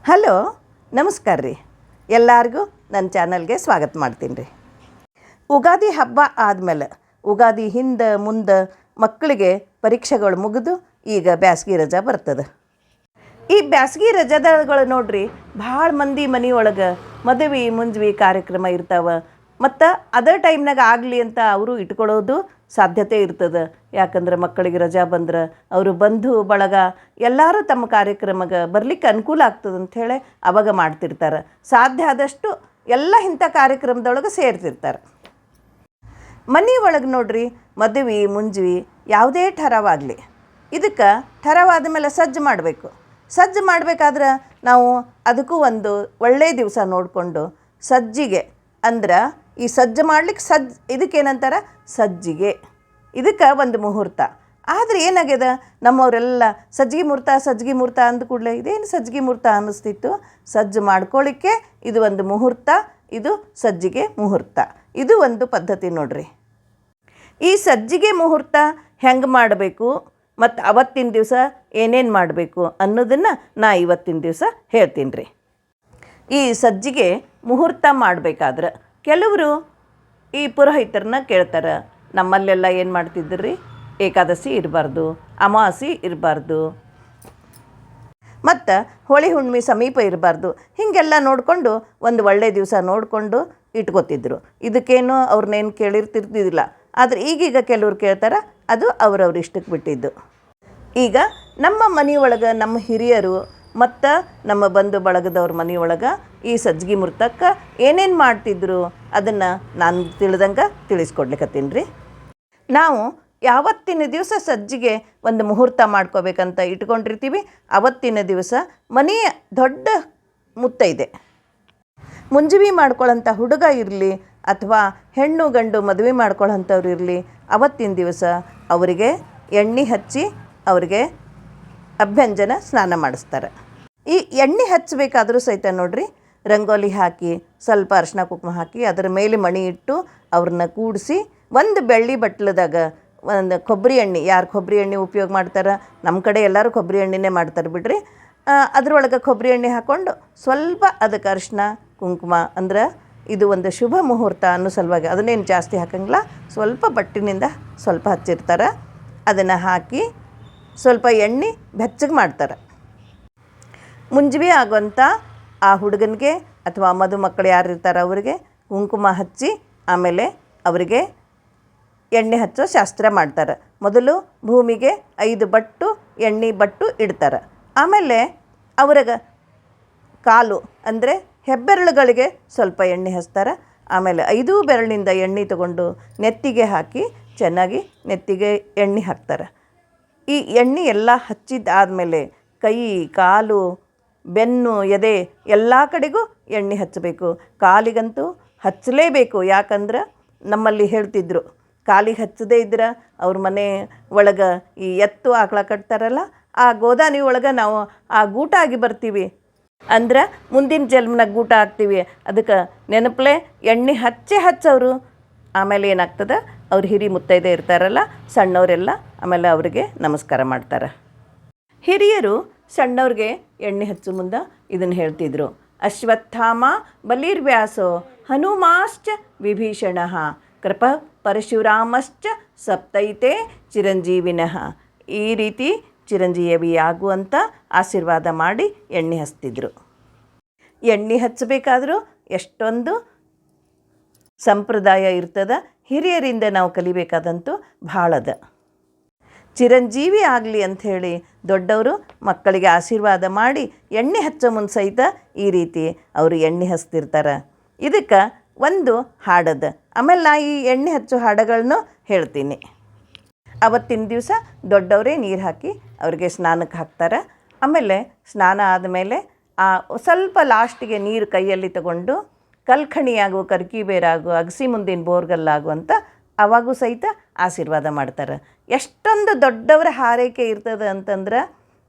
Hello, ನಮಸ್ಕಾರ ರೀ. ಎಲ್ಲರಿಗೂ ನನ್ನ ಚಾನಲ್ಗೆ ಸ್ವಾಗತ ಮಾಡ್ತೀನಿ ರೀ. ಉಗಾದಿ ಹಬ್ಬ ಆದಮೇಲೆ ಉಗಾದಿ ಹಿಂದೆ ಮುಂದೆ ಮಕ್ಕಳಿಗೆ ಪರೀಕ್ಷೆಗಳು ಮುಗಿದು ಈಗ ಬ್ಯಾಸ್ಗೆ ರಜಾ ಬರ್ತದೆ. ಈ ಬ್ಯಾಸ್ಗೆ ರಜಾದಗಳು ನೋಡ್ರಿ ಭಾಳ ಮಂದಿ ಮನೆಯೊಳಗೆ ಮದುವೆ ಮುಂಜಿ ಕಾರ್ಯಕ್ರಮ ಇರ್ತಾವೆ. ಮತ್ತು ಅದೇ ಟೈಮ್ನಾಗ ಆಗಲಿ ಅಂತ ಅವರು ಇಟ್ಕೊಳ್ಳೋದು ಸಾಧ್ಯತೆ ಇರ್ತದೆ. ಯಾಕಂದ್ರೆ ಮಕ್ಕಳಿಗೆ ರಜಾ ಬಂದ್ರೆ ಅವರು ಬಂಧು ಬಳಗ ಎಲ್ಲರೂ ತಮ್ಮ ಕಾರ್ಯಕ್ರಮಕ್ಕೆ ಬರಲಿಕ್ಕೆ ಅನುಕೂಲ ಆಗ್ತದೆ ಅಂಥೇಳಿ ಅವಾಗ ಮಾಡ್ತಿರ್ತಾರೆ. ಸಾಧ್ಯ ಆದಷ್ಟು ಎಲ್ಲ ಇಂಥ ಕಾರ್ಯಕ್ರಮದೊಳಗೆ ಸೇರ್ತಿರ್ತಾರೆ. ಮನೆ ಒಳಗೆ ನೋಡ್ರಿ ಮದುವೆ ಮುಂಜಿ ಯಾವುದೇ ಠರವಾಗಲಿ ಇದಕ್ಕೆ ಠರವಾದ ಮೇಲೆ ಸಜ್ಜು ಮಾಡಬೇಕು. ಸಜ್ಜು ಮಾಡಬೇಕಾದ್ರೆ ನಾವು ಅದಕ್ಕೂ ಒಂದು ಒಳ್ಳೆಯ ದಿವಸ ನೋಡಿಕೊಂಡು ಸಜ್ಜಿಗೆ ಅಂದ್ರೆ ಈ ಸಜ್ಜು ಮಾಡ್ಲಿಕ್ಕೆ ಇದಕ್ಕೇನಂತಾರೆ ಸಜ್ಜಿಗೆ, ಇದಕ್ಕೆ ಒಂದು ಮುಹೂರ್ತ. ಆದರೆ ಏನಾಗ್ಯದ ನಮ್ಮವರೆಲ್ಲ ಸಜ್ಜಿಗೆ ಮುಹೂರ್ತ ಅಂದ ಕೂಡಲೇ ಇದೇನು ಸಜ್ಜಿಗೆ ಮುಹೂರ್ತ ಅನ್ನಿಸ್ತಿತ್ತು. ಸಜ್ಜು ಮಾಡ್ಕೊಳ್ಳಿಕ್ಕೆ ಇದು ಒಂದು ಮುಹೂರ್ತ, ಇದು ಸಜ್ಜಿಗೆ ಮುಹೂರ್ತ, ಇದು ಒಂದು ಪದ್ಧತಿ ನೋಡ್ರಿ. ಈ ಸಜ್ಜಿಗೆ ಮುಹೂರ್ತ ಹೆಂಗೆ ಮಾಡಬೇಕು ಮತ್ತು ಅವತ್ತಿನ ದಿವಸ ಏನೇನು ಮಾಡಬೇಕು ಅನ್ನೋದನ್ನು ನಾ ಇವತ್ತಿನ ದಿವಸ ಹೇಳ್ತೀನಿ ರೀ. ಈ ಸಜ್ಜಿಗೆ ಮುಹೂರ್ತ ಮಾಡಬೇಕಾದ್ರೆ ಕೆಲವರು ಈ ಪುರೋಹಿತರನ್ನ ಕೇಳ್ತಾರೆ. ನಮ್ಮಲ್ಲೆಲ್ಲ ಏನು ಮಾಡ್ತಿದ್ರು ರೀ, ಏಕಾದಶಿ ಇರಬಾರ್ದು, ಅಮಾವಾಸ್ಯೆ ಇರಬಾರ್ದು, ಮತ್ತು ಹೋಳಿ ಹುಣ್ಣಿಮೆ ಸಮೀಪ ಇರಬಾರ್ದು, ಹೀಗೆಲ್ಲ ನೋಡಿಕೊಂಡು ಒಂದು ಒಳ್ಳೆಯ ದಿವಸ ನೋಡಿಕೊಂಡು ಇಟ್ಕೊತಿದ್ರು. ಇದಕ್ಕೇನು ಅವ್ರನ್ನೇನು ಕೇಳಿರ್ತಿರ್ತಿದ್ದಿಲ್ಲ. ಆದರೆ ಈಗೀಗ ಕೆಲವ್ರು ಕೇಳ್ತಾರೆ, ಅದು ಅವ್ರವ್ರ ಇಷ್ಟಕ್ಕೆ ಬಿಟ್ಟಿದ್ದು. ಈಗ ನಮ್ಮ ಮನೆಯೊಳಗೆ ನಮ್ಮ ಹಿರಿಯರು ಮತ್ತು ನಮ್ಮ ಬಂಧು ಬಳಗದವ್ರ ಮನೆಯೊಳಗೆ ಈ ಸಜ್ಜಿಗೆ ಮುಹೂರ್ತಕ್ಕೆ ಏನೇನು ಮಾಡ್ತಿದ್ರು ಅದನ್ನು ನಾನು ತಿಳಿದಂಗೆ ತಿಳಿಸ್ಕೊಡ್ಲಿಕ್ಕತ್ತೀನಿ ರೀ. ನಾವು ಯಾವತ್ತಿನ ದಿವಸ ಸಜ್ಜಿಗೆ ಒಂದು ಮುಹೂರ್ತ ಮಾಡ್ಕೋಬೇಕಂತ ಇಟ್ಕೊಂಡಿರ್ತೀವಿ. ಅವತ್ತಿನ ದಿವಸ ಮನೆಯ ದೊಡ್ಡ ಮುತ್ತೈದೆ ಮುಂಜಿ ಮಾಡ್ಕೊಳ್ಳೋಂಥ ಹುಡುಗ ಇರಲಿ ಅಥವಾ ಹೆಣ್ಣು ಗಂಡು ಮದುವೆ ಮಾಡ್ಕೊಳ್ಳೋಂಥವ್ರು ಇರಲಿ, ಅವತ್ತಿನ ದಿವಸ ಅವರಿಗೆ ಎಣ್ಣೆ ಹಚ್ಚಿ ಅವರಿಗೆ ಅಭ್ಯಂಜನ ಸ್ನಾನ ಮಾಡಿಸ್ತಾರೆ. ಈ ಎಣ್ಣೆ ಹಚ್ಚಬೇಕಾದ್ರೂ ಸಹಿತ ನೋಡ್ರಿ ರಂಗೋಲಿ ಹಾಕಿ ಸ್ವಲ್ಪ ಅರಿಶಿನ ಕುಂಕುಮ ಹಾಕಿ ಅದರ ಮೇಲೆ ಮಣಿ ಇಟ್ಟು ಅವ್ರನ್ನ ಕೂಡಿಸಿ ಒಂದು ಬೆಳ್ಳಿ ಬಟ್ಲದಾಗ ಒಂದು ಕೊಬ್ಬರಿ ಎಣ್ಣೆ, ಯಾರು ಕೊಬ್ಬರಿ ಎಣ್ಣೆ ಉಪಯೋಗ ಮಾಡ್ತಾರೆ, ನಮ್ಮ ಕಡೆ ಎಲ್ಲರೂ ಕೊಬ್ಬರಿ ಎಣ್ಣೆನೇ ಮಾಡ್ತಾರೆ ಬಿಡ್ರಿ. ಅದರೊಳಗೆ ಕೊಬ್ಬರಿ ಎಣ್ಣೆ ಹಾಕ್ಕೊಂಡು ಸ್ವಲ್ಪ ಅದಕ್ಕೆ ಅರಿಶಿನ ಕುಂಕುಮ ಅಂದ್ರೆ ಇದು ಒಂದು ಶುಭ ಮುಹೂರ್ತ ಅನ್ನೋ ಸಲುವಾಗಿ ಅದನ್ನೇನು ಜಾಸ್ತಿ ಹಾಕಂಗಿಲ್ಲ, ಸ್ವಲ್ಪ ಬಟ್ಟಿನಿಂದ ಸ್ವಲ್ಪ ಹಚ್ಚಿರ್ತಾರೆ. ಅದನ್ನು ಹಾಕಿ ಸ್ವಲ್ಪ ಎಣ್ಣೆ ಬೆಚ್ಚಗೆ ಮಾಡ್ತಾರೆ. ಮುಂಜಿ ಆಗುವಂಥ ಆ ಹುಡುಗನಿಗೆ ಅಥವಾ ಮದುಮಕ್ಕಳು ಯಾರು ಇರ್ತಾರೆ ಅವರಿಗೆ ಕುಂಕುಮ ಹಚ್ಚಿ ಆಮೇಲೆ ಅವರಿಗೆ ಎಣ್ಣೆ ಹಚ್ಚೋ ಶಾಸ್ತ್ರ ಮಾಡ್ತಾರೆ. ಮೊದಲು ಭೂಮಿಗೆ 5 ಬಟ್ಟು ಎಣ್ಣೆ ಬಟ್ಟು ಇಡ್ತಾರೆ. ಆಮೇಲೆ ಅವ್ರಿಗೆ ಕಾಲು ಅಂದರೆ ಹೆಬ್ಬೆರಳುಗಳಿಗೆ ಸ್ವಲ್ಪ ಎಣ್ಣೆ ಹಚ್ತಾರೆ. ಆಮೇಲೆ 5 ಬೆರಳಿನಿಂದ ಎಣ್ಣೆ ತಗೊಂಡು ನೆತ್ತಿಗೆ ಹಾಕಿ ಚೆನ್ನಾಗಿ ನೆತ್ತಿಗೆ ಎಣ್ಣೆ ಹಾಕ್ತಾರೆ. ಈ ಎಣ್ಣೆ ಎಲ್ಲ ಹಚ್ಚಿದ್ದಾದಮೇಲೆ ಕೈ, ಕಾಲು, ಬೆನ್ನು, ಎದೆ ಎಲ್ಲ ಕಡೆಗೂ ಎಣ್ಣೆ ಹಚ್ಚಬೇಕು. ಕಾಲಿಗಂತೂ ಹಚ್ಚಲೇಬೇಕು. ಯಾಕಂದ್ರೆ ನಮ್ಮಲ್ಲಿ ಹೇಳ್ತಿದ್ರು, ಕಾಲಿಗೆ ಹಚ್ಚದೇ ಇದ್ರೆ ಅವ್ರ ಮನೆ ಒಳಗೆ ಈ ಎತ್ತು ಆಕಳ ಕಟ್ತಾರಲ್ಲ, ಆ ಗೋದಾನಿ ಒಳಗೆ ನಾವು ಆ ಗೂಟ ಆಗಿ ಬರ್ತೀವಿ ಅಂದ್ರೆ ಮುಂದಿನ ಜನ್ಮನಾಗ ಗೂಟ ಆಗ್ತೀವಿ. ಅದಕ್ಕೆ ನೆನಪಲೆ ಎಣ್ಣೆ ಹಚ್ಚವರು. ಆಮೇಲೆ ಏನಾಗ್ತದೆ, ಅವ್ರು ಹಿರಿ ಮುತ್ತೈದೆ ಇರ್ತಾರಲ್ಲ ಸಣ್ಣವರೆಲ್ಲ ಆಮೇಲೆ ಅವರಿಗೆ ನಮಸ್ಕಾರ ಮಾಡ್ತಾರೆ. ಹಿರಿಯರು ಸಣ್ಣವ್ರಿಗೆ ಎಣ್ಣೆ ಹಚ್ಚು ಮುಂದೆ ಇದನ್ನು ಹೇಳ್ತಿದ್ರು, ಅಶ್ವತ್ಥಾಮ ಬಲಿರ್ವ್ಯಾಸೋ ಹನುಮಾಶ್ಚ ವಿಭೀಷಣ ಕೃಪ ಪರಶುರಾಮಶ್ಚ ಸಪ್ತೈತೆ ಚಿರಂಜೀವಿನಃ. ಈ ರೀತಿ ಚಿರಂಜೀವಿಯಾಗುವಂಥ ಆಶೀರ್ವಾದ ಮಾಡಿ ಎಣ್ಣೆ ಹಚ್ತಿದ್ರು. ಎಣ್ಣೆ ಹಚ್ಚಬೇಕಾದ್ರೂ ಎಷ್ಟೊಂದು ಸಂಪ್ರದಾಯ ಇರ್ತದೆ. ಹಿರಿಯರಿಂದ ನಾವು ಕಲಿಬೇಕಾದಂತೂ ಭಾಳದ. ಚಿರಂಜೀವಿ ಆಗಲಿ ಅಂಥೇಳಿ ದೊಡ್ಡವರು ಮಕ್ಕಳಿಗೆ ಆಶೀರ್ವಾದ ಮಾಡಿ ಎಣ್ಣೆ ಹಚ್ಚೋ ಮುಂದೆ ಸಹಿತ ಈ ರೀತಿ ಅವರು ಎಣ್ಣೆ ಹಚ್ತಿರ್ತಾರೆ. ಇದಕ್ಕೆ ಒಂದು ಹಾಡದ. ಆಮೇಲೆ ನಾ ಈ ಎಣ್ಣೆ ಹಚ್ಚೋ ಹಾಡುಗಳನ್ನು ಹೇಳ್ತೀನಿ. ಅವತ್ತಿನ ದಿವಸ ದೊಡ್ಡವರೇ ನೀರು ಹಾಕಿ ಅವ್ರಿಗೆ ಸ್ನಾನಕ್ಕೆ ಹಾಕ್ತಾರೆ. ಆಮೇಲೆ ಸ್ನಾನ ಆದಮೇಲೆ ಸ್ವಲ್ಪ ಲಾಸ್ಟಿಗೆ ನೀರು ಕೈಯಲ್ಲಿ ತಗೊಂಡು ಕಲ್ಕಣಿಯಾಗು, ಕರ್ಕಿ ಬೇರಾಗು, ಅಗಸಿ ಮುಂದಿನ ಬೋರ್ಗಲ್ಲಾಗು ಅಂತ ಅವಾಗೂ ಸಹಿತ ಆಶೀರ್ವಾದ ಮಾಡ್ತಾರೆ. ಎಷ್ಟೊಂದು ದೊಡ್ಡವರ ಹಾರೈಕೆ ಇರ್ತದೆ ಅಂತಂದ್ರೆ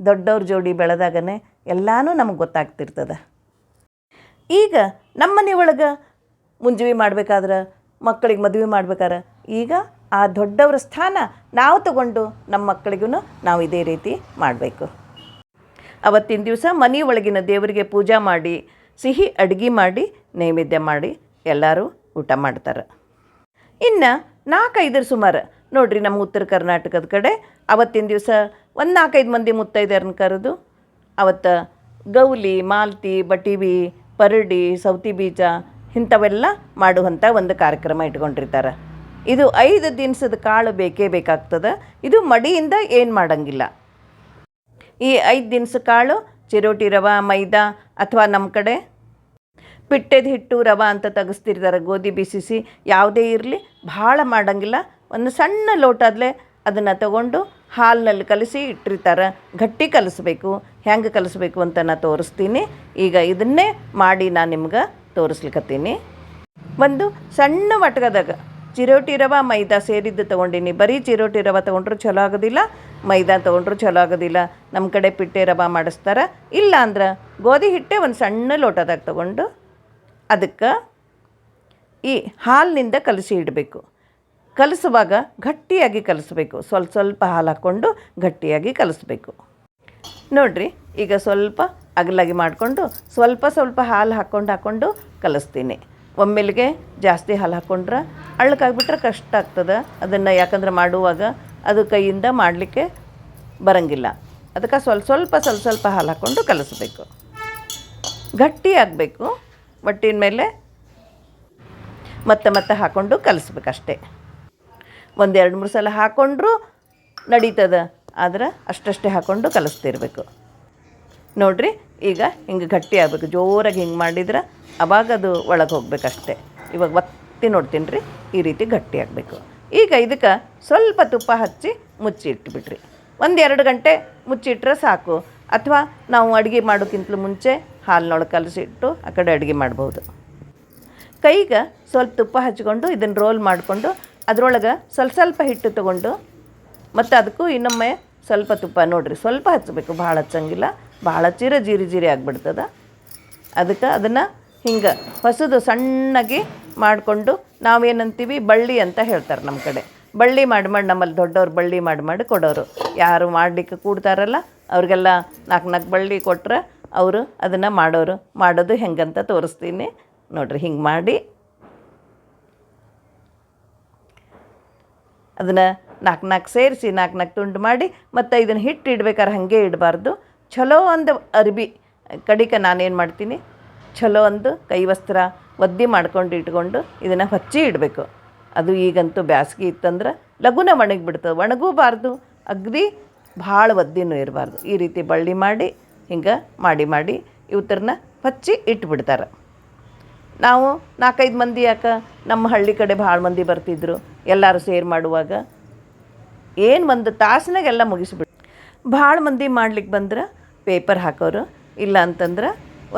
ದೊಡ್ಡವ್ರ ಜೋಡಿ ಬೆಳೆದಾಗನೇ ಎಲ್ಲನೂ ನಮಗೆ ಗೊತ್ತಾಗ್ತಿರ್ತದೆ. ಈಗ ನಮ್ಮ ಮನೆ ಒಳಗೆ ಮುಂಜಿ ಮಾಡಬೇಕಾದ್ರೆ, ಮಕ್ಕಳಿಗೆ ಮದುವೆ ಮಾಡ್ಬೇಕಾದ್ರೆ ಈಗ ಆ ದೊಡ್ಡವರ ಸ್ಥಾನ ನಾವು ತಗೊಂಡು ನಮ್ಮ ಮಕ್ಕಳಿಗೂ ನಾವು ಇದೇ ರೀತಿ ಮಾಡಬೇಕು. ಅವತ್ತಿನ ದಿವಸ ಮನೆಯೊಳಗಿನ ದೇವರಿಗೆ ಪೂಜೆ ಮಾಡಿ ಸಿಹಿ ಅಡುಗೆ ಮಾಡಿ ನೈವೇದ್ಯ ಮಾಡಿ ಎಲ್ಲರೂ ಊಟ ಮಾಡ್ತಾರೆ. ಇನ್ನು 4-5 ಸುಮಾರು ನೋಡಿರಿ, ನಮ್ಮ ಉತ್ತರ ಕರ್ನಾಟಕದ ಕಡೆ ಅವತ್ತಿನ ದಿವಸ ಒಂದು 4-5 ಮಂದಿ ಮುತ್ತೈದೆಯರನ್ನ ಕರೆದು ಅವತ್ತು ಗೌಲಿ, ಮಾಲ್ತಿ, ಬಟಿವಿ, ಪರಡಿ, ಸೌತಿ ಬೀಜ ಇಂಥವೆಲ್ಲ ಮಾಡುವಂಥ ಒಂದು ಕಾರ್ಯಕ್ರಮ ಇಟ್ಕೊಂಡಿರ್ತಾರೆ. ಇದು 5 ದಿನಸದ ಕಾಳು ಬೇಕೇ ಬೇಕಾಗ್ತದೆ. ಇದು ಮಡಿಯಿಂದ ಏನು ಮಾಡೋಂಗಿಲ್ಲ. ಈ 5 ದಿನಸ ಕಾಳು ಚಿರೋಟಿ ರವೆ, ಮೈದಾ ಅಥವಾ ನಮ್ಮ ಕಡೆ ಪಿಟ್ಟೆದ ಹಿಟ್ಟು ರವೆ ಅಂತ ತೆಗೆಸ್ತಿರ್ತಾರೆ. ಗೋಧಿ ಬಿಸಿಸಿ ಯಾವುದೇ ಇರಲಿ, ಭಾಳ ಮಾಡೋಂಗಿಲ್ಲ. ಒಂದು ಸಣ್ಣ ಲೋಟದಲ್ಲೇ ಅದನ್ನು ತಗೊಂಡು ಹಾಲಿನಲ್ಲಿ ಕಲಸಿ ಇಟ್ಟಿರ್ತಾರೆ. ಗಟ್ಟಿ ಕಲಿಸ್ಬೇಕು. ಹೆಂಗೆ ಕಲಿಸ್ಬೇಕು ಅಂತ ನಾನು ತೋರಿಸ್ತೀನಿ. ಈಗ ಇದನ್ನೇ ಮಾಡಿ ನಾನು ನಿಮ್ಗೆ ತೋರಿಸ್ಲಿಕ್ಕತ್ತೀನಿ. ಒಂದು ಸಣ್ಣ ವಟ್ಕದಾಗ ಚಿರೋಟಿ ರವೆ, ಮೈದಾ ಸೇರಿದ್ದು ತೊಗೊಂಡಿನಿ. ಬರೀ ಚಿರೋಟಿ ರವೆ ತೊಗೊಂಡ್ರು ಚಲೋ ಆಗೋದಿಲ್ಲ, ಮೈದಾ ತೊಗೊಂಡ್ರು ಚಲೋ ಆಗೋದಿಲ್ಲ. ನಮ್ಮ ಕಡೆ ಪಿಟ್ಟೆ ರವೆ ಮಾಡಿಸ್ತಾರೆ. ಇಲ್ಲ ಅಂದ್ರೆ ಗೋಧಿ ಹಿಟ್ಟೆ ಒಂದು ಸಣ್ಣ ಲೋಟದಾಗ ತೊಗೊಂಡು ಅದಕ್ಕೆ ಈ ಹಾಲಿನಿಂದ ಕಲಸಿ ಇಡಬೇಕು. ಕಲಿಸುವಾಗ ಗಟ್ಟಿಯಾಗಿ ಕಲಿಸ್ಬೇಕು. ಸ್ವಲ್ಪ ಹಾಲು ಹಾಕ್ಕೊಂಡು ಗಟ್ಟಿಯಾಗಿ ಕಲಿಸ್ಬೇಕು. ನೋಡಿರಿ, ಈಗ ಸ್ವಲ್ಪ ಅಗಲಾಗಿ ಮಾಡಿಕೊಂಡು ಸ್ವಲ್ಪ ಹಾಲು ಹಾಕ್ಕೊಂಡು ಕಲಿಸ್ತೀನಿ. ಒಮ್ಮೆಲಿಗೆ ಜಾಸ್ತಿ ಹಾಲು ಹಾಕ್ಕೊಂಡ್ರೆ ಅಳ್ಳಕ್ಕಾಗ್ಬಿಟ್ರೆ ಕಷ್ಟ ಆಗ್ತದೆ ಅದನ್ನು. ಯಾಕಂದ್ರೆ ಮಾಡುವಾಗ ಅದು ಕೈಯಿಂದ ಮಾಡಲಿಕ್ಕೆ ಬರೋಂಗಿಲ್ಲ. ಅದಕ್ಕೆ ಸ್ವಲ್ಪ ಹಾಲು ಹಾಕ್ಕೊಂಡು ಕಲಿಸ್ಬೇಕು. ಗಟ್ಟಿ ಆಗಬೇಕು. ಒಟ್ಟಿನ ಮೇಲೆ ಮತ್ತೆ ಹಾಕ್ಕೊಂಡು ಕಲಿಸ್ಬೇಕಷ್ಟೇ. 1-2-3 ಸಲ ಹಾಕ್ಕೊಂಡ್ರೂ ನಡೀತದೆ, ಆದರೆ ಅಷ್ಟೇ ಹಾಕ್ಕೊಂಡು ಕಲಿಸ್ತಿರ್ಬೇಕು. ನೋಡಿರಿ, ಈಗ ಹಿಂಗೆ ಗಟ್ಟಿ ಆಗಬೇಕು. ಜೋರಾಗಿ ಹಿಂಗೆ ಮಾಡಿದ್ರೆ ಅವಾಗ ಅದು ಒಳಗೆ ಹೋಗ್ಬೇಕಷ್ಟೆ. ಇವಾಗ ಒತ್ತಿ ನೋಡ್ತೀನಿ ರೀ, ಈ ರೀತಿ ಗಟ್ಟಿ ಆಗಬೇಕು. ಈಗ ಇದಕ್ಕೆ ಸ್ವಲ್ಪ ತುಪ್ಪ ಹಚ್ಚಿ ಮುಚ್ಚಿ ಇಟ್ಬಿಟ್ರಿ. 1-2 ಗಂಟೆ ಮುಚ್ಚಿಟ್ರೆ ಸಾಕು. ಅಥವಾ ನಾವು ಅಡುಗೆ ಮಾಡೋಕ್ಕಿಂತಲೂ ಮುಂಚೆ ಹಾಲಿನೊಳಗೆ ಕಲಸಿಟ್ಟು ಆ ಕಡೆ ಅಡುಗೆ ಮಾಡ್ಬೋದು. ಕೈಗೆ ಸ್ವಲ್ಪ ತುಪ್ಪ ಹಚ್ಕೊಂಡು ಇದನ್ನು ರೋಲ್ ಮಾಡಿಕೊಂಡು ಅದರೊಳಗೆ ಸ್ವಲ್ಪ ಹಿಟ್ಟು ತೊಗೊಂಡು ಮತ್ತು ಅದಕ್ಕೂ ಇನ್ನೊಮ್ಮೆ ಸ್ವಲ್ಪ ತುಪ್ಪ ನೋಡಿರಿ, ಸ್ವಲ್ಪ ಹಚ್ಚಬೇಕು, ಭಾಳ ಹಚ್ಚಂಗಿಲ್ಲ. ಭಾಳ ಹಚ್ಚಿರ ಜೀರಿ ಆಗಿಬಿಡ್ತದೆ. ಅದಕ್ಕೆ ಅದನ್ನು ಹಿಂಗೆ ಹೊಸದು ಸಣ್ಣಗೆ ಮಾಡಿಕೊಂಡು ನಾವೇನಂತೀವಿ ಬಳ್ಳಿ ಅಂತ ಹೇಳ್ತಾರೆ ನಮ್ಮ ಕಡೆ. ಬಳ್ಳಿ ಮಾಡಿ ನಮ್ಮಲ್ಲಿ ದೊಡ್ಡವ್ರು ಬಳ್ಳಿ ಮಾಡಿ ಕೊಡೋರು. ಯಾರು ಮಾಡಲಿಕ್ಕೆ ಕೂಡ್ತಾರಲ್ಲ ಅವ್ರಿಗೆಲ್ಲ 4 ಬಳ್ಳಿ ಕೊಟ್ಟರೆ ಅವರು ಅದನ್ನು ಮಾಡೋದು ಹೆಂಗಂತ ತೋರಿಸ್ತೀನಿ. ನೋಡಿರಿ, ಹಿಂಗೆ ಮಾಡಿ ಅದನ್ನು 4 ಸೇರಿಸಿ 4 ತುಂಡು ಮಾಡಿ ಮತ್ತು ಇದನ್ನು ಹಿಟ್ಟು ಇಡ್ಬೇಕಾದ್ರೆ ಹಾಗೆ ಇಡಬಾರ್ದು. ಚಲೋ ಒಂದು ಅರ್ಬಿ ಕಡಿಕೆ ನಾನೇನು ಮಾಡ್ತೀನಿ, ಚಲೋ ಒಂದು ಕೈ ವಸ್ತ್ರ ಒದ್ದೆ ಮಾಡ್ಕೊಂಡು ಇಟ್ಕೊಂಡು ಇದನ್ನು ಹಚ್ಚಿ ಇಡಬೇಕು. ಅದು ಈಗಂತೂ ಬ್ಯಾಸ್ಗೆ ಇತ್ತಂದ್ರೆ ಲಘುನ ಒಣಗಿಬಿಡ್ತದೆ. ಒಣಗೂಬಾರ್ದು, ಅಗದಿ ಭಾಳ ಒದ್ದಿನೂ ಇರಬಾರ್ದು. ಈ ರೀತಿ ಬಳ್ಳಿ ಮಾಡಿ ಹಿಂಗೆ ಮಾಡಿ ಇವತ್ತರನ್ನ ಹಚ್ಚಿ ಇಟ್ಬಿಡ್ತಾರೆ. ನಾವು 4-5 ಮಂದಿ ಯಾಕೆ ನಮ್ಮ ಹಳ್ಳಿ ಕಡೆ ಭಾಳ ಮಂದಿ ಬರ್ತಿದ್ರು. ಎಲ್ಲರೂ ಸೇರಿ ಮಾಡುವಾಗ ಏನು 1 ತಾಸಿನಾಗ ಎಲ್ಲ ಮುಗಿಸ್ಬಿಟ್ಟು. ಭಾಳ ಮಂದಿ ಮಾಡ್ಲಿಕ್ಕೆ ಬಂದ್ರೆ ಪೇಪರ್ ಹಾಕೋರು. ಇಲ್ಲ ಅಂತಂದ್ರೆ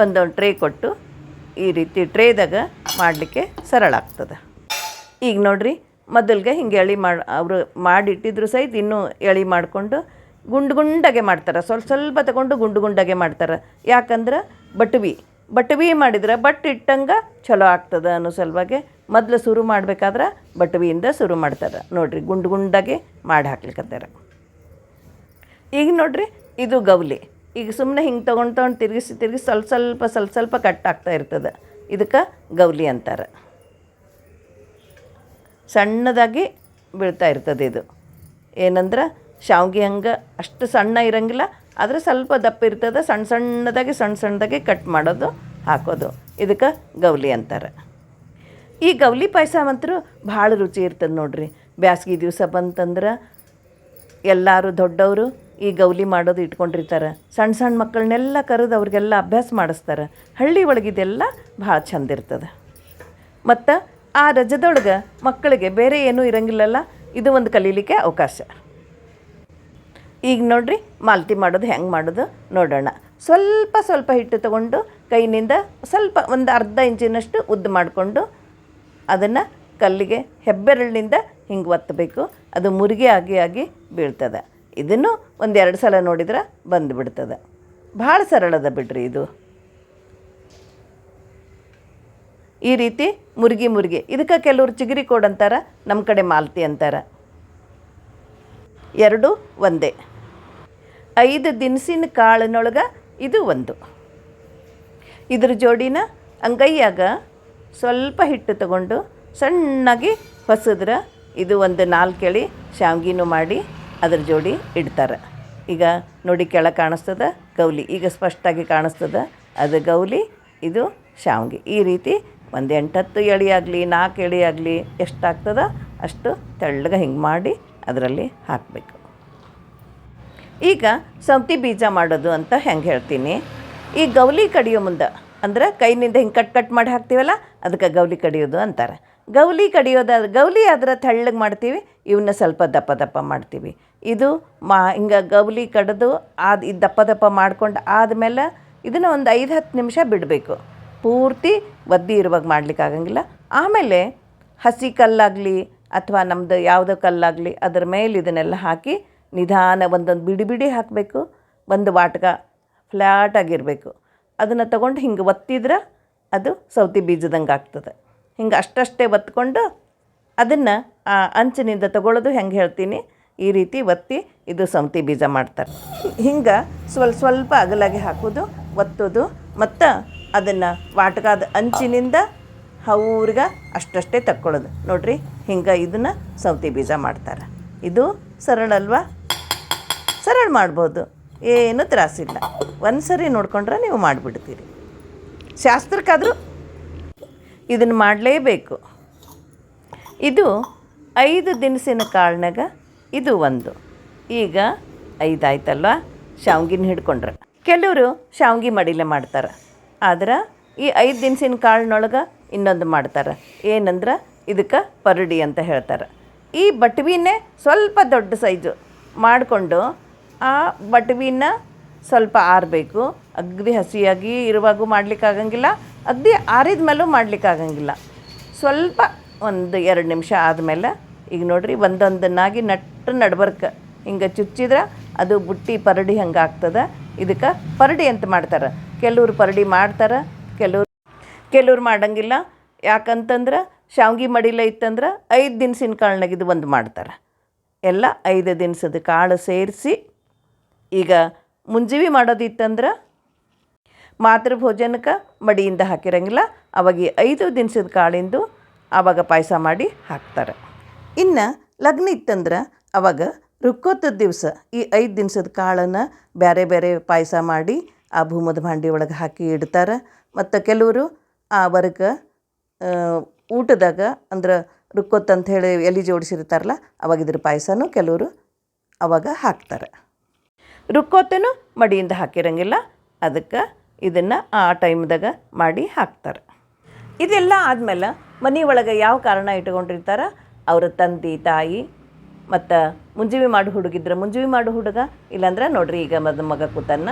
ಒಂದು ಟ್ರೇ ಕೊಟ್ಟು ಈ ರೀತಿ ಟ್ರೇದಾಗ ಮಾಡಲಿಕ್ಕೆ ಸರಳ ಆಗ್ತದೆ. ಈಗ ನೋಡಿರಿ, ಮೊದಲಿಗೆ ಹಿಂಗೆ ಎಳೆ ಅವರು ಮಾಡಿಟ್ಟಿದ್ರು ಸಹಿತ ಇನ್ನೂ ಎಳೆ ಮಾಡಿಕೊಂಡು ಗುಂಡಾಗೆ ಮಾಡ್ತಾರೆ. ಸ್ವಲ್ಪ ತಗೊಂಡು ಗುಂಡಾಗೆ ಮಾಡ್ತಾರೆ. ಯಾಕಂದ್ರೆ ಬಟವಿ ಮಾಡಿದ್ರೆ ಬಟ್ ಇಟ್ಟಂಗೆ ಚಲೋ ಆಗ್ತದೆ ಅನ್ನೋ ಸಲುವಾಗಿ ಮೊದಲು ಶುರು ಮಾಡಬೇಕಾದ್ರೆ ಬಟವಿಯಿಂದ ಶುರು ಮಾಡ್ತಾರೆ. ನೋಡಿರಿ, ಗುಂಡಾಗೆ ಮಾಡಿ ಹಾಕ್ಲಿಕ್ಕತ್ತಾರೆ. ಈಗ ನೋಡಿರಿ, ಇದು ಗೌಲಿ. ಈಗ ಸುಮ್ಮನೆ ಹಿಂಗೆ ತೊಗೊಂಡು ತಿರುಗಿಸಿ ಸ್ವಲ್ಪ ಕಟ್ಟಾಗ್ತಾ ಇರ್ತದೆ. ಇದಕ್ಕೆ ಗೌಲಿ ಅಂತಾರೆ. ಸಣ್ಣದಾಗಿ ಬೀಳ್ತಾ ಇರ್ತದೆ. ಇದು ಏನಂದ್ರೆ ಶಾವ್ಗೆ ಹಂಗೆ ಅಷ್ಟು ಸಣ್ಣ ಇರೋಂಗಿಲ್ಲ, ಆದರೆ ಸ್ವಲ್ಪ ದಪ್ಪ ಇರ್ತದೆ. ಸಣ್ಣದಾಗಿ ಕಟ್ ಮಾಡೋದು, ಹಾಕೋದು. ಇದಕ್ಕೆ ಗೌಲಿ ಅಂತಾರೆ. ಈ ಗೌಲಿ ಪಾಯಸ ಅಂತೂ ಭಾಳ ರುಚಿ ಇರ್ತದೆ ನೋಡಿರಿ. ಬ್ಯಾಸ್ಗೆ ದಿವಸ ಬಂತಂದ್ರೆ ಎಲ್ಲರೂ ದೊಡ್ಡವರು ಈ ಗೌಲಿ ಮಾಡೋದು ಇಟ್ಕೊಂಡಿರ್ತಾರೆ. ಸಣ್ಣ ಮಕ್ಕಳನ್ನೆಲ್ಲ ಕರೆದು ಅವ್ರಿಗೆಲ್ಲ ಅಭ್ಯಾಸ ಮಾಡಿಸ್ತಾರೆ. ಹಳ್ಳಿ ಒಳಗಿದೆಲ್ಲ ಭಾಳ ಚಂದ ಇರ್ತದೆ. ಮತ್ತು ಆ ರಜದೊಳಗೆ ಮಕ್ಕಳಿಗೆ ಬೇರೆ ಏನೂ ಇರೋಂಗಿಲ್ಲಲ್ಲ, ಇದು ಒಂದು ಕಲೀಲಿಕ್ಕೆ ಅವಕಾಶ. ಈಗ ನೋಡಿರಿ, ಮಾಲ್ತಿ ಮಾಡೋದು ಹೆಂಗೆ ಮಾಡೋದು ನೋಡೋಣ. ಸ್ವಲ್ಪ ಹಿಟ್ಟು ತೊಗೊಂಡು ಕೈನಿಂದ ಸ್ವಲ್ಪ ಒಂದು ಅರ್ಧ ಇಂಚಿನಷ್ಟು ಉದ್ದ ಮಾಡಿಕೊಂಡು ಅದನ್ನು ಕಲ್ಲಿಗೆ ಹೆಬ್ಬೆರಳಿನಿಂದ ಹಿಂಗೆ ಒತ್ತಬೇಕು. ಅದು ಮುರುಗಿ ಆಗಿ ಬೀಳ್ತದೆ. ಇದನ್ನು 1-2 ಸಲ ನೋಡಿದ್ರೆ ಬಂದುಬಿಡ್ತದೆ. ಭಾಳ ಸರಳದ ಬಿಡ್ರಿ ಇದು. ಈ ರೀತಿ ಮುರುಗಿ ಇದಕ್ಕೆ ಕೆಲವ್ರು ಚಿಗರಿ ಕೋಡ್ ಅಂತಾರೆ, ನಮ್ಮ ಕಡೆ ಮಾಲ್ತಿ ಅಂತಾರೆ. ಎರಡೂ ಒಂದೇ. 5 ದಿನಸಿನ ಕಾಳಿನೊಳಗೆ ಇದು ಒಂದು. ಇದ್ರ ಜೋಡಿನ ಅಂಗೈಯಾಗ ಸ್ವಲ್ಪ ಹಿಟ್ಟು ತಗೊಂಡು ಸಣ್ಣಾಗಿ ಹೊಸದ್ರೆ ಇದು ಒಂದು 4 ಎಳೆ ಶಾವ್ಗಿನೂ ಮಾಡಿ ಅದ್ರ ಜೋಡಿ ಇಡ್ತಾರೆ. ಈಗ ನೋಡಿ ಕೆಳಗೆ ಕಾಣಿಸ್ತದ ಗೌಲಿ, ಈಗ ಸ್ಪಷ್ಟವಾಗಿ ಕಾಣಿಸ್ತದ, ಅದು ಗೌಲಿ, ಇದು ಶಾವ್ಗಿ. ಈ ರೀತಿ ಒಂದು 8-10 ಎಳೆ ಆಗಲಿ 4 ಎಳೆ ಆಗಲಿ ಎಷ್ಟಾಗ್ತದ ಅಷ್ಟು ತೆಳ್ಳಗೆ ಹಿಂಗೆ ಮಾಡಿ ಅದರಲ್ಲಿ ಹಾಕಬೇಕು. ಈಗ ಸೌತಿ ಬೀಜ ಮಾಡೋದು ಅಂತ ಹೆಂಗೆ ಹೇಳ್ತೀನಿ. ಈ ಗೌಲಿ ಕಡಿಯೋ ಮುಂದೆ ಅಂದ್ರೆ ಕೈನಿಂದ ಹಿಂಗೆ ಕಟ್ ಮಾಡಿ ಹಾಕ್ತೀವಲ್ಲ, ಅದಕ್ಕೆ ಗೌಲಿ ಕಡಿಯೋದು ಅಂತಾರೆ. ಗೌಲಿ ಕಡಿಯೋದಾದ್ರೆ ಗೌಲಿ ಆದ್ರೆ ತೆಳ್ಳಗೆ ಮಾಡ್ತೀವಿ, ಇವನ್ನ ಸ್ವಲ್ಪ ದಪ್ಪ ದಪ್ಪ ಮಾಡ್ತೀವಿ. ಇದು ಹಿಂಗೆ ಗೌಲಿ ಕಡಿದು ಇದು ದಪ್ಪ ದಪ್ಪ ಮಾಡ್ಕೊಂಡು ಆದಮೇಲೆ ಇದನ್ನು ಒಂದು 5-10 ನಿಮಿಷ ಬಿಡಬೇಕು. ಪೂರ್ತಿ ಒದ್ದಿ ಇರುವಾಗ ಮಾಡ್ಲಿಕ್ಕೆ ಆಗಂಗಿಲ್ಲ. ಆಮೇಲೆ ಹಸಿ ಕಲ್ಲಾಗಲಿ ಅಥವಾ ನಮ್ಮದು ಯಾವುದೋ ಕಲ್ಲಾಗಲಿ ಅದ್ರ ಮೇಲೆ ಇದನ್ನೆಲ್ಲ ಹಾಕಿ ನಿಧಾನ ಒಂದೊಂದು ಬಿಡಿ ಬಿಡಿ ಹಾಕಬೇಕು. ಒಂದು ವಾಟ್ಗ ಫ್ಲ್ಯಾಟಾಗಿರಬೇಕು. ಅದನ್ನು ತೊಗೊಂಡು ಹಿಂಗೆ ಒತ್ತಿದ್ರೆ ಅದು ಸೌತಿ ಬೀಜದಂಗೆ ಆಗ್ತದೆ. ಹಿಂಗೆ ಅಷ್ಟಷ್ಟೇ ಒತ್ಕೊಂಡು ಅದನ್ನು ಅಂಚಿನಿಂದ ತಗೊಳ್ಳೋದು ಹೆಂಗೆ ಹೇಳ್ತೀನಿ. ಈ ರೀತಿ ಒತ್ತಿ ಇದು ಸೌತಿ ಬೀಜ ಮಾಡ್ತಾರೆ. ಹಿಂಗೆ ಸ್ವಲ್ಪ ಅಗಲಾಗಿ ಹಾಕೋದು, ಒತ್ತೋದು, ಮತ್ತು ಅದನ್ನು ವಾಟ್ಗಾದ ಅಂಚಿನಿಂದ ಅವ್ರಿಗೆ ಅಷ್ಟಷ್ಟೇ ತಕ್ಕೊಳ್ಳೋದು. ನೋಡಿರಿ, ಹಿಂಗೆ ಇದನ್ನು ಸೌತಿ ಬೀಜ ಮಾಡ್ತಾರೆ. ಇದು ಸರಳ ಅಲ್ವಾ? ಸರಳ ಮಾಡ್ಬೋದು, ಏನೂ ತ್ರಾಸಿಲ್ಲ. ಒಂದು ಸರಿ ನೋಡ್ಕೊಂಡ್ರೆ ನೀವು ಮಾಡಿಬಿಡ್ತೀರಿ. ಶಾಸ್ತ್ರಕ್ಕಾದರೂ ಇದನ್ನು ಮಾಡಲೇಬೇಕು. ಇದು 5 ದಿನಸಿನ ಕಾಳಿನಾಗ ಇದು ಒಂದು. ಈಗ 5 ಆಯ್ತಲ್ವ, ಶಾವ್ಗಿನ ಹಿಡ್ಕೊಂಡ್ರೆ. ಕೆಲವರು ಶಾವ್ಗಿ ಮಡಿಲೆ ಮಾಡ್ತಾರೆ. ಆದ್ರೆ ಈ 5 ದಿನಸಿನ ಕಾಳಿನೊಳಗೆ ಇನ್ನೊಂದು ಮಾಡ್ತಾರೆ. ಏನಂದ್ರೆ ಇದಕ್ಕೆ ಪರಡಿ ಅಂತ ಹೇಳ್ತಾರೆ. ಈ ಬಟ್ವಿನೇ ಸ್ವಲ್ಪ ದೊಡ್ಡ ಸೈಜು ಮಾಡಿಕೊಂಡು ಆ ಬಟ್ವಿನ ಸ್ವಲ್ಪ ಆರಬೇಕು. ಅಗ್ದಿ ಹಸಿಯಾಗಿ ಇರುವಾಗೂ ಮಾಡಲಿಕ್ಕಾಗಂಗಿಲ್ಲ, ಅಗ್ದಿ ಆರಿದ ಮೇಲೂ ಮಾಡಲಿಕ್ಕಾಗಂಗಿಲ್ಲ. ಸ್ವಲ್ಪ ಒಂದು 2 ನಿಮಿಷ ಆದಮೇಲೆ ಈಗ ನೋಡಿರಿ, ಒಂದೊಂದನ್ನಾಗಿ ನಡ್ಬರ್ಕ ಹಿಂಗೆ ಚುಚ್ಚಿದ್ರೆ ಅದು ಬುಟ್ಟಿ ಪರಡಿ ಹಂಗೆ ಆಗ್ತದೆ. ಇದಕ್ಕೆ ಪರಡಿ ಅಂತ ಮಾಡ್ತಾರೆ. ಕೆಲವ್ರು ಪರಡಿ ಮಾಡ್ತಾರೆ, ಕೆಲವ್ರು ಮಾಡಂಗಿಲ್ಲ. ಯಾಕಂತಂದ್ರೆ ಶಾವ್ಗಿ ಮಡಿಲೆ ಇತ್ತಂದ್ರೆ 5 ದಿನಸಿನ ಕಾಳಿನಾಗ ಇದು ಒಂದು ಮಾಡ್ತಾರೆ. ಎಲ್ಲ 5 ದಿನಸದ ಕಾಳು ಸೇರಿಸಿ, ಈಗ ಮುಂಜಾನೆ ಮಾಡೋದಿತ್ತಂದ್ರೆ ಮಾತೃ ಭೋಜನಕ್ಕೆ ಮಡಿಯಿಂದ ಹಾಕಿರಂಗಿಲ್ಲ, ಅವಾಗ 5 ದಿನಸದ ಕಾಳಿಂದು ಆವಾಗ ಪಾಯಸ ಮಾಡಿ ಹಾಕ್ತಾರೆ. ಇನ್ನು ಲಗ್ನ ಇತ್ತಂದ್ರೆ ಅವಾಗ ರುಕ್ಕೋತದ ದಿವಸ ಈ 5 ದಿನಸದ ಕಾಳನ್ನು ಬೇರೆ ಬೇರೆ ಪಾಯಸ ಮಾಡಿ ಆ ಭೂಮದ ಭಾಂಡಿ ಒಳಗೆ ಹಾಕಿ ಇಡ್ತಾರೆ. ಮತ್ತು ಕೆಲವರು ಆ ವರ್ಗ ಊಟದಾಗ ಅಂದ್ರೆ ರುಕ್ಕೋತ್ ಅಂತ ಹೇಳಿ ಎಲೆ ಜೋಡಿಸಿರ್ತಾರಲ್ಲ, ಅವಾಗ ಇದ್ರ ಪಾಯಸನೂ ಕೆಲವರು ಅವಾಗ ಹಾಕ್ತಾರೆ. ರುಕ್ಕೋತನು ಮಡಿಯಿಂದ ಹಾಕಿರಂಗಿಲ್ಲ, ಅದಕ್ಕೆ ಇದನ್ನು ಆ ಟೈಮ್ದಾಗ ಮಾಡಿ ಹಾಕ್ತಾರೆ. ಇದೆಲ್ಲ ಆದಮೇಲೆ ಮನೆ ಒಳಗೆ ಯಾವ ಕಾರಣ ಇಟ್ಕೊಂಡಿರ್ತಾರೆ, ಅವ್ರ ತಂದೆ ತಾಯಿ ಮತ್ತು ಮುಂಜಾನೆ ಮಾಡು ಹುಡುಗಿದ್ರೆ ಮುಂಜಾನೆ ಮಾಡು ಹುಡುಗ, ಇಲ್ಲಾಂದ್ರೆ ನೋಡ್ರಿ ಈಗ ಮಗ ಕೂತನ್ನ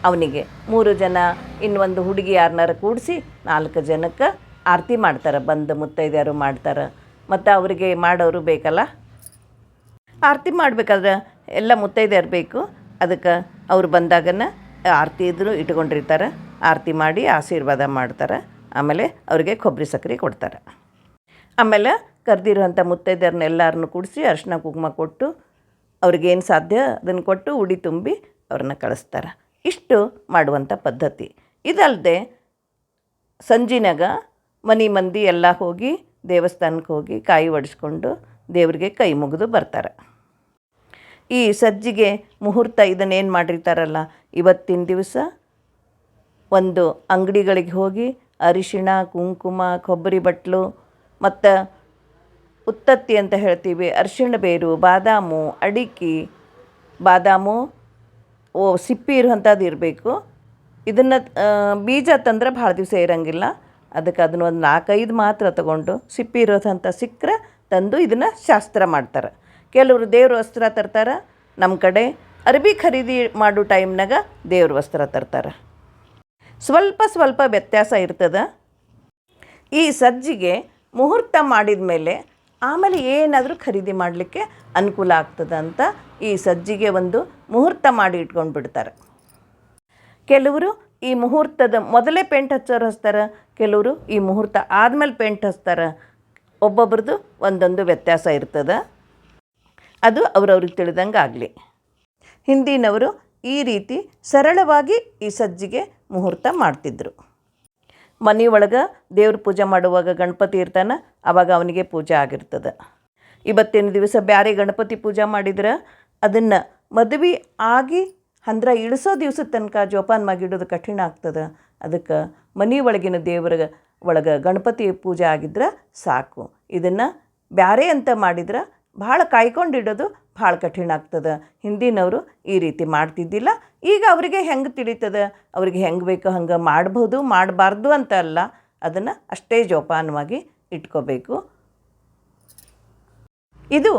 ಅವನಿಗೆ 3 ಜನ ಇನ್ನೊಂದು ಹುಡುಗಿ ಯಾರನ್ನಾರ ಕೂಡಿಸಿ 4 ಜನಕ್ಕೆ ಆರತಿ ಮಾಡ್ತಾರೆ. ಬಂದು ಮುತ್ತೈದೆಯರು ಮಾಡ್ತಾರೆ. ಮತ್ತು ಅವರಿಗೆ ಮಾಡೋರು ಬೇಕಲ್ಲ, ಆರತಿ ಮಾಡಬೇಕಾದ್ರೆ ಎಲ್ಲ ಮುತ್ತೈದೆಯರು ಬೇಕು. ಅದಕ್ಕೆ ಅವ್ರು ಬಂದಾಗನ ಆರತಿ ಇದ್ರೂ ಇಟ್ಕೊಂಡಿರ್ತಾರೆ. ಆರತಿ ಮಾಡಿ ಆಶೀರ್ವಾದ ಮಾಡ್ತಾರೆ. ಆಮೇಲೆ ಅವ್ರಿಗೆ ಕೊಬ್ಬರಿ ಸಕ್ಕರೆ ಕೊಡ್ತಾರೆ. ಆಮೇಲೆ ಕರೆದಿರುವಂಥ ಮುತ್ತೈದೆಯರನ್ನ ಎಲ್ಲರನ್ನೂ ಕೂಡಿಸಿ ಅರಿಶಿನ ಕುಂಕುಮ ಕೊಟ್ಟು ಅವ್ರಿಗೇನು ಸಾಧ್ಯ ಅದನ್ನು ಕೊಟ್ಟು ಉಡಿ ತುಂಬಿ ಅವ್ರನ್ನ ಕಳಿಸ್ತಾರೆ. ಇಷ್ಟು ಮಾಡುವಂಥ ಪದ್ಧತಿ. ಇದಲ್ಲದೆ ಸಂಜಿನಾಗ ಮನೆ ಮಂದಿ ಎಲ್ಲ ಹೋಗಿ ದೇವಸ್ಥಾನಕ್ಕೆ ಹೋಗಿ ಕಾಯಿ ಒಡಿಸ್ಕೊಂಡು ದೇವರಿಗೆ ಕೈ ಮುಗಿದು ಬರ್ತಾರೆ. ಈ ಸಜ್ಜಿಗೆ ಮುಹೂರ್ತ ಇದನ್ನೇನು ಮಾಡಿರ್ತಾರಲ್ಲ, ಇವತ್ತಿನ ದಿವಸ ಒಂದು ಅಂಗಡಿಗಳಿಗೆ ಹೋಗಿ ಅರಿಶಿಣ ಕುಂಕುಮ ಕೊಬ್ಬರಿ ಬಟ್ಲು ಮತ್ತು ಉತ್ತತ್ತಿ ಅಂತ ಹೇಳ್ತೀವಿ, ಅರಿಶಿಣ ಬೇರು, ಬಾದಾಮು, ಅಡಿಕೆ, ಬಾದಾಮು ಸಿಪ್ಪಿ ಇರುವಂಥದ್ದು ಇರಬೇಕು. ಇದನ್ನು ಬೀಜ ತಂದ್ರೆ ಭಾಳ ದಿವಸ ಇರೋಂಗಿಲ್ಲ. ಅದಕ್ಕೆ ಅದನ್ನ ಒಂದು 4-5 ಮಾತ್ರ ತಗೊಂಡು ಸಿಪ್ಪಿ ಇರೋದಂಥ ಸಿಕ್ಕರೆ ತಂದು ಇದನ್ನು ಶಾಸ್ತ್ರ ಮಾಡ್ತಾರೆ. ಕೆಲವರು ದೇವ್ರ ವಸ್ತ್ರ ತರ್ತಾರೆ. ನಮ್ಮ ಕಡೆ ಅರ್ಬಿ ಖರೀದಿ ಮಾಡೋ ಟೈಮ್ನಾಗ ದೇವ್ರ ವಸ್ತ್ರ ತರ್ತಾರೆ. ಸ್ವಲ್ಪ ವ್ಯತ್ಯಾಸ ಇರ್ತದೆ. ಈ ಸಜ್ಜಿಗೆ ಮುಹೂರ್ತ ಮಾಡಿದ ಮೇಲೆ ಆಮೇಲೆ ಏನಾದರೂ ಖರೀದಿ ಮಾಡಲಿಕ್ಕೆ ಅನುಕೂಲ ಆಗ್ತದೆ ಅಂತ ಈ ಸಜ್ಜಿಗೆ ಒಂದು ಮುಹೂರ್ತ ಮಾಡಿ ಇಟ್ಕೊಂಡು ಬಿಡ್ತಾರೆ. ಕೆಲವರು ಈ ಮುಹೂರ್ತದ ಮೊದಲೇ ಪೇಂಟ್ ಹಚ್ಚೋರು ಹಚ್ತಾರೆ, ಕೆಲವರು ಈ ಮುಹೂರ್ತ ಆದಮೇಲೆ ಪೇಂಟ್ ಹಚ್ತಾರೆ. ಒಬ್ಬೊಬ್ರದ್ದು ಒಂದೊಂದು ವ್ಯತ್ಯಾಸ ಇರ್ತದೆ. ಅದು ಅವ್ರವ್ರಿಗೆ ತಿಳಿದಂಗೆ ಆಗಲಿ. ಹಿಂದಿನವರು ಈ ರೀತಿ ಸರಳವಾಗಿ ಈ ಸಜ್ಜಿಗೆ ಮುಹೂರ್ತ ಮಾಡ್ತಿದ್ರು. ಮನೆಯೊಳಗೆ ದೇವ್ರ ಪೂಜೆ ಮಾಡುವಾಗ ಗಣಪತಿ ಇರ್ತಾನೆ, ಆವಾಗ ಅವನಿಗೆ ಪೂಜೆ ಆಗಿರ್ತದೆ. ಇವತ್ತಿನ ದಿವಸ ಬ್ಯಾರೆ ಗಣಪತಿ ಪೂಜೆ ಮಾಡಿದ್ರೆ ಅದನ್ನು ಮದುವೆ ಆಗಿ ಹಂದ್ರ ಇಳಿಸೋ ದಿವ್ಸದ ತನಕ ಜೋಪಾನ ಮಾಡಿಡೋದು ಕಠಿಣ ಆಗ್ತದೆ. ಅದಕ್ಕೆ ಮನೆ ಒಳಗಿನ ದೇವರ ಒಳಗೆ ಗಣಪತಿ ಪೂಜೆ ಆಗಿದ್ರೆ ಸಾಕು. ಇದನ್ನು ಬ್ಯಾರೆ ಅಂತ ಮಾಡಿದ್ರೆ ಭಾಳ ಕಾಯ್ಕೊಂಡಿಡೋದು ಭಾಳ ಕಠಿಣ ಆಗ್ತದೆ. ಹಿಂದಿನವರು ಈ ರೀತಿ ಮಾಡ್ತಿದ್ದಿಲ್ಲ. ಈಗ ಅವರಿಗೆ ಹೆಂಗೆ ತಿಳಿತದೆ, ಅವ್ರಿಗೆ ಹೆಂಗೆ ಬೇಕೋ ಹಂಗೆ ಮಾಡ್ಬೋದು, ಮಾಡಬಾರ್ದು ಅಂತ ಅಲ್ಲ, ಅದನ್ನು ಅಷ್ಟೇ ಜೋಪಾನವಾಗಿ ಇಟ್ಕೋಬೇಕು. ಇದು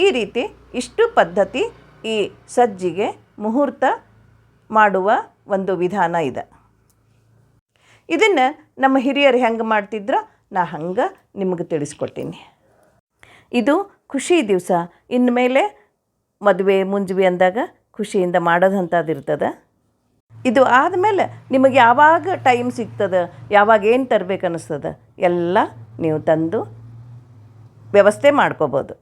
ಈ ರೀತಿ ಇಷ್ಟು ಪದ್ಧತಿ ಈ ಸಜ್ಜಿಗೆ ಮುಹೂರ್ತ ಮಾಡುವ ಒಂದು ವಿಧಾನ ಇದೆ. ಇದನ್ನು ನಮ್ಮ ಹಿರಿಯರು ಹೆಂಗೆ ಮಾಡ್ತಿದ್ರೋ ನಾ ಹಂಗೆ ನಿಮಗೆ ತಿಳಿಸ್ಕೊಡ್ತೀನಿ. ಇದು ಖುಷಿ ದಿವಸ. ಇನ್ಮೇಲೆ ಮದುವೆ ಮುಂಜುವೆ ಅಂದಾಗ ಖುಷಿಯಿಂದ ಮಾಡೋದಂಥದ್ದು ಇರ್ತದೆ. ಇದು ಆದಮೇಲೆ ನಿಮಗೆ ಯಾವಾಗ ಟೈಮ್ ಸಿಗ್ತದೆ, ಯಾವಾಗ ಏನು ತರಬೇಕು ಅನ್ನಿಸ್ತದೆ ಎಲ್ಲ ನೀವು ತಂದು ವ್ಯವಸ್ಥೆ ಮಾಡ್ಕೋಬೋದು.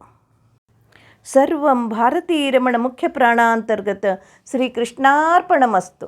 ಸರ್ವಂ ಭಾರತೀ ರಮಣ ಮುಖ್ಯ ಪ್ರಾಣಾಂತರ್ಗತ ಶ್ರೀಕೃಷ್ಣಾರ್ಪಣಮಸ್ತು.